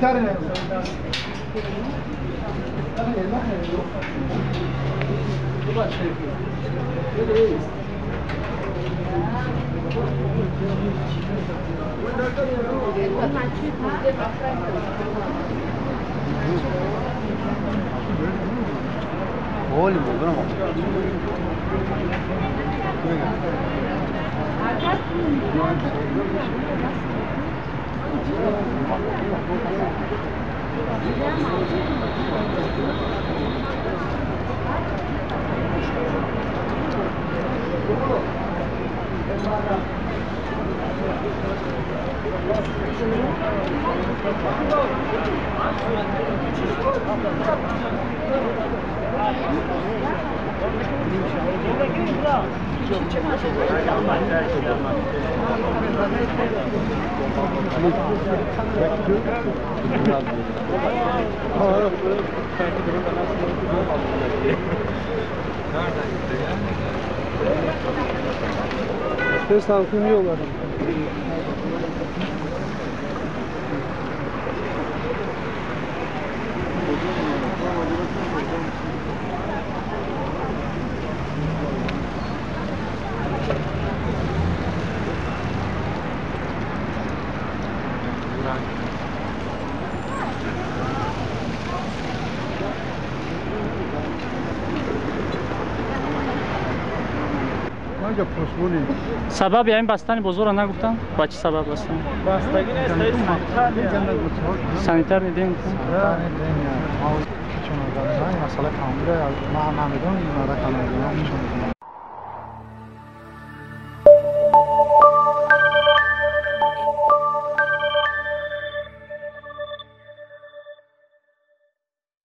Olha, mano. Ses halkım yolları. سبب یعنی بستن بزرگ نگفتن؟ با چه سبب بستن؟ بستگی نیست سانیتر ندیم؟ مثلا کامله ما هم نمیدونم این را کنار